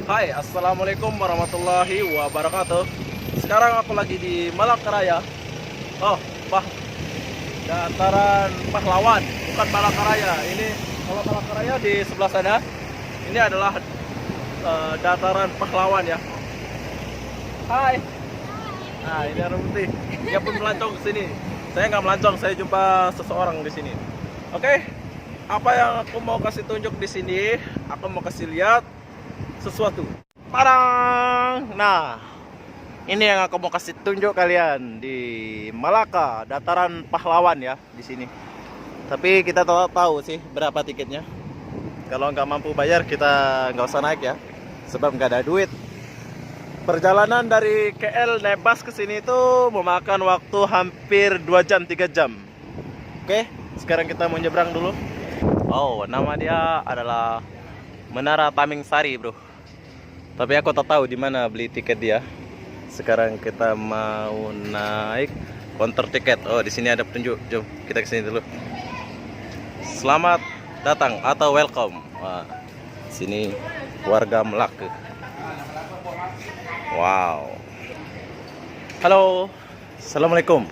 Hai, assalamualaikum warahmatullahi wabarakatuh. Sekarang aku lagi di Malangkaraya. Oh, dataran Pahlawan, bukan Malangkaraya. Ini kalau Malangkaraya di sebelah sana. Ini adalah dataran Pahlawan ya. Hai. Nah, ini orang putih. Dia pun melancong ke sini. Saya nggak melancong, saya jumpa seseorang di sini. Oke, apa yang aku mau kasih tunjuk di sini? Aku mau kasih lihat sesuatu. Parang. Nah, ini yang aku mau kasih tunjuk kalian di Malaka, dataran Pahlawan ya di sini. Tapi kita tahu sih berapa tiketnya. Kalau nggak mampu bayar kita nggak usah naik ya, sebab nggak ada duit. Perjalanan dari KL naik bus ke sini itu memakan waktu hampir 2 jam 3 jam. Oke, sekarang kita mau nyebrang dulu. Oh, nama dia adalah Menara Taming Sari, bro. Tapi aku tak tahu di mana beli tiket dia. Sekarang kita mau naik counter tiket. Oh, di sini ada petunjuk. Jom kita ke sini dulu. Selamat datang atau welcome. Wah, sini warga Melaka. Wow. Halo. Assalamualaikum.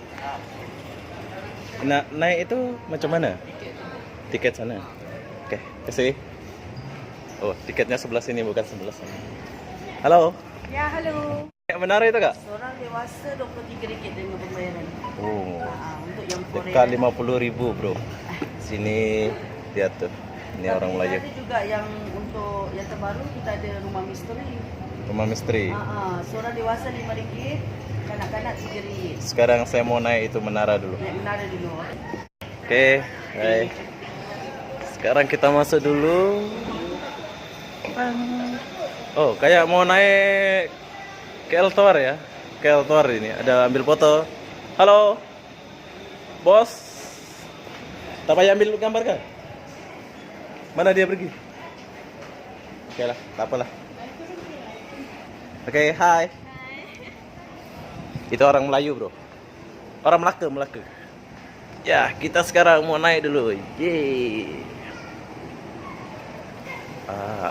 Naik itu macam mana? Tiket sana. Oke, kasih. Oh, tiketnya sebelah sini bukan sebelah sana. Halo. Ya, halo. Menara itu, Kak? Seorang dewasa RM23 dengan pembayaran. Oh. Untuk yang Korea. Dekat 50.000, bro. Sini lihat tuh. Ini orang Melayu. Ada juga yang untuk yang terbaru kita ada rumah misteri. Rumah misteri. Seorang dewasa RM5, kanak-kanak RM3. Sekarang saya mau naik itu menara dulu. Naik menara dulu. Oke, baik. Sekarang kita masuk dulu. Oh, kayak mau naik KL Tower ya. KL Tower ini ada ambil foto. Halo. Bos. Tak payah ambil gambar kan? Mana dia pergi? Oke lah, tak apalah. Oke, hai. Itu orang Melayu, bro. Orang Melaka. Ya, kita sekarang mau naik dulu. Yeay.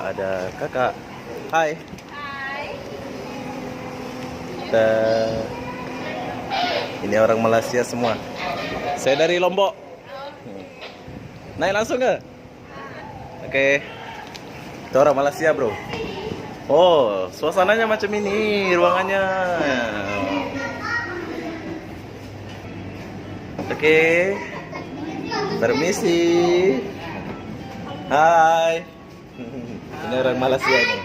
Ada kakak. Hai. Ini orang Malaysia semua. Saya dari Lombok. Naik langsung ke? Oke. Itu orang Malaysia, bro. Oh, suasananya macam ini ruangannya. Oke. Permisi. Hai. Ini orang Malaysia ini.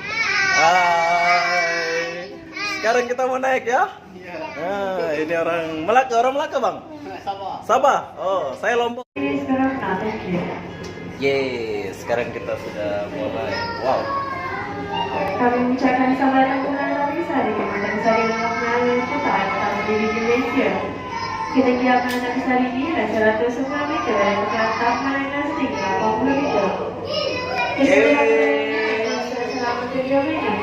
Hai. Sekarang kita mau naik ya? Nah, ini orang Melaka, Bang. Sabah. Oh, saya Lombok. Yeay, sekarang kita sudah mulai. Wow. Kami mengucapkan selamat datang ke Taming Sari, Taming Sari adalah pengenalan kota yang pertama berdiri di Malaysia. Ketinggian Taming Sari ini adalah 110 meter dan ukuran taman asing 80 meter. Selama 7 menit.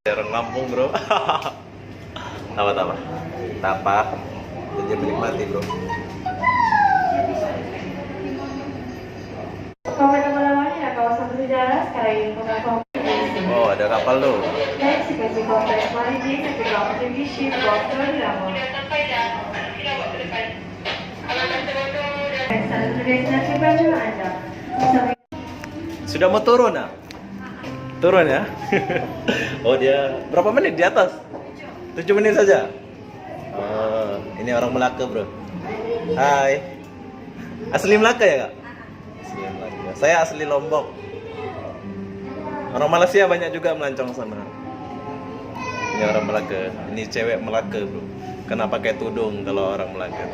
Orang Lampung, bro. Tapa. Jadi menikmati, bro. Komen lawannya kawasan bersejarah sekarang ini bukan. Oh, ada kapal tuh. Next, sebagai kompleks maritim dan juga opportunity ship Dr. Lama. Satu destinasi baru Anda. Sudah mau turun, ah? Turun ya? Oh, dia berapa menit di atas? 7 menit saja. Oh, ini orang Melaka, bro. Hai. Asli Melaka ya, Kak? Asli Melaka. Saya asli Lombok. Orang Malaysia banyak juga melancong sana. Ini orang Melaka. Ini cewek Melaka, bro. Kena pakai tudung kalau orang Melaka.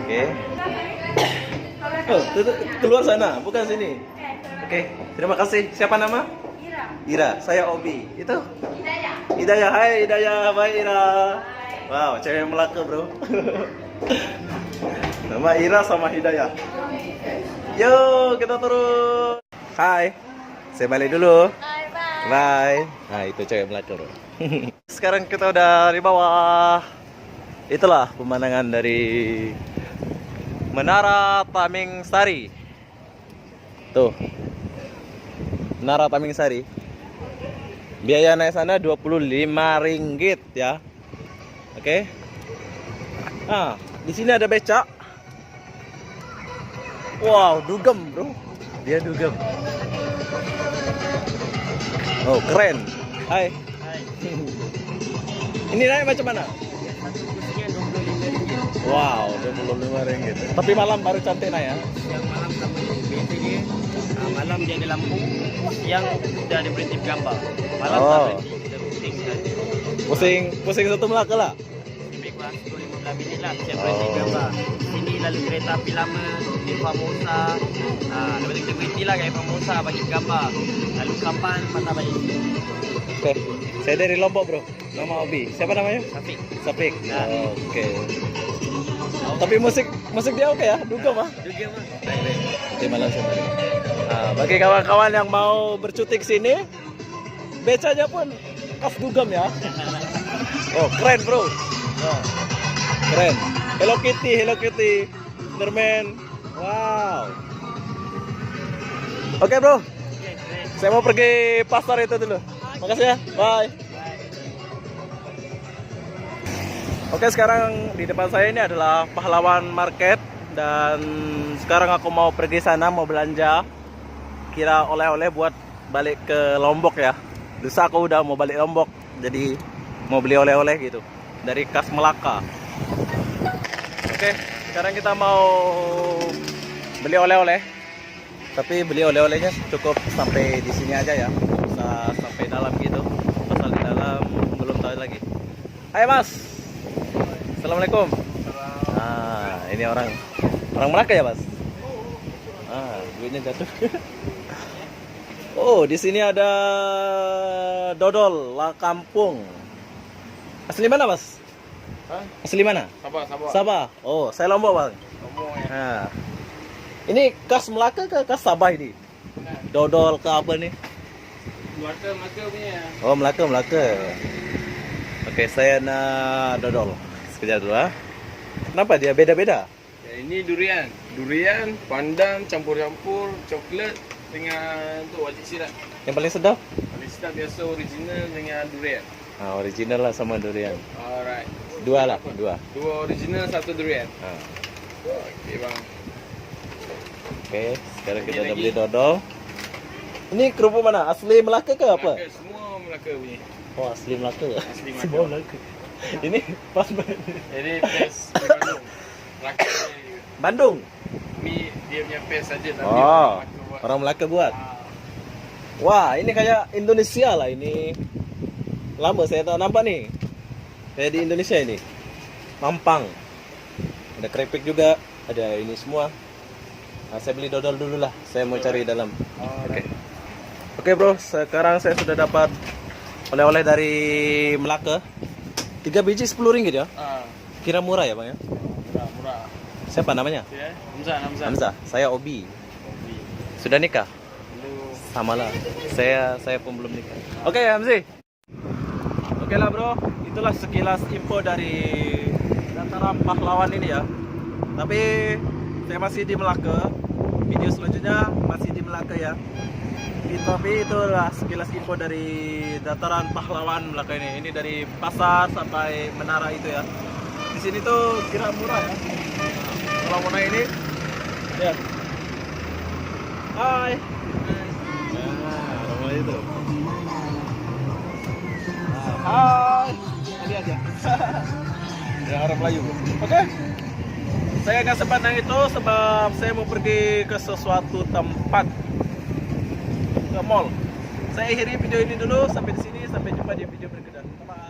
Oke. Oh, keluar sana, bukan sini. Oke, terima kasih. Siapa nama? Ira. Saya Obi. Itu? Hidayah. Hai Hidayah. Bye Ira. Wow, cewek Melaka, bro. Nama Ira sama Hidayah. Yo, kita turun. Hai. Saya balik dulu. Bye. Nah, itu cewek Melaka, bro. Sekarang kita udah di bawah. Itulah pemandangan dari Menara Taming Sari. Tuh. Menara Taming Sari. Biaya naik sana 25 ringgit ya. Oke. Nah, di sini ada becak. Wow, dugem, bro. Dia dugem. Oh, keren. Hai. Hai. Ini naik macam mana? Satu kursinya 25 ringgit. Wow, 25 ringgit. Tapi malam baru cantik naik ya. Yang malam sama biasa dia. Malam dia ada lampu, siang sudah ada berhenti gambar. Malam tak Oh. berhenti, kita pusing sekali. Pusing satu Melaka lah. Lebih kurang 10-15 minit lah siap berhenti gambar. Sini lalu kereta api lama di Formosa. Lepas tu kita berhenti lah kat Formosa bagi gambar. Lalu kapan patah balik. Oke, saya dari Lombok bro. Nama Obi. Siapa namanya? Safik. Sapik. Ya. Oke. Tapi musik dia oke ya, dugem ah. Juga mah. Nanti malam saya balik. Nah, bagi kawan-kawan yang mau bercuti ke sini, becanya pun khas dugem ya. Oh keren bro. Oh, keren. Hello Kitty, Enderman. Wow. Oke bro, saya mau pergi pasar itu dulu. Makasih ya, bye. Oke, sekarang di depan saya ini adalah Pahlawan Market. Dan sekarang aku mau pergi sana, mau belanja. Kira oleh-oleh buat balik ke Lombok ya. Lusa aku udah mau balik Lombok, jadi mau beli oleh-oleh gitu dari khas Melaka. Oke, sekarang kita mau beli oleh-oleh. Tapi beli oleh-olehnya cukup sampai di sini aja ya. Nggak usah sampai dalam gitu. Pasal di dalam belum tahu lagi. Hai Mas. Assalamualaikum. Ah, ini orang Melaka ya, Mas? Ah, duitnya jatuh. Oh, di sini ada dodol la kampung. Asli mana, Mas? Hah? Asli mana? Sabah. Sabah. Oh, saya Lombok, Bang. Ngomong ya. Nah. Ini khas Melaka ke khas Sabah ini? Dodol ke apa nih? Melaka punya. Oh, Melaka. Oke, saya nak dodol. Sekejap dulu ah. Kenapa dia beda-beda? Ya, ini durian, pandan, campur-campur, coklat dengan tu wajib sirat. Yang paling sedap? Paling sedap biasa original dengan durian. Ah, original lah sama durian. Alright. Dua. Dua original, satu durian. Ah. Okey bang. Oke, sekarang kita Lagi. udah beli dodol. Ini kerupuk mana? Asli Melaka ke apa? Melaka, semua Melaka punya. Oh, asli Melaka. Asli Melaka. Semua Melaka. Ini pas banget. Jadi pes di Bandung. Melaka punya juga. Bandung. Mi dia punya pes saja tapi Oh, orang Melaka buat. orang Melaka buat. Ah, Wah, ini kayak Indonesia lah ini. Lama saya tak nampak nih. Kayak di Indonesia ini. Mampang. Ada keripik juga, ada ini semua. Nah, saya beli dodol dulu lah. Saya mau cari dalam. Oke. Oke, bro, sekarang saya sudah dapat oleh-oleh dari Melaka. 3 biji 10 ringgit ya. Kira murah ya, Bang ya? murah. Siapa namanya? Ya, Hamzah. Hamzah. Saya Obi. Kopi. Sudah nikah? Lu Sama lah. Saya pun belum nikah. Oke, Hamzi. Oke lah, bro. Itulah sekilas info dari dataran Pahlawan ini ya. Tapi saya masih di Melaka. Video selanjutnya masih di Melaka ya. Tapi itulah sekilas info dari dataran Pahlawan Melaka ini. Ini dari pasar sampai menara itu ya. Di sini tuh kira murah ya. Kalau mau naik ini, ya. Hai. Nah, rumah itu. Hai. Tadi aja. Ya, orang Melayu. Oke. Saya nggak sempat naik itu sebab saya mau pergi ke sesuatu tempat, ke mall. Saya akhiri video ini dulu sampai di sini. Sampai jumpa di video berikutnya. Bye.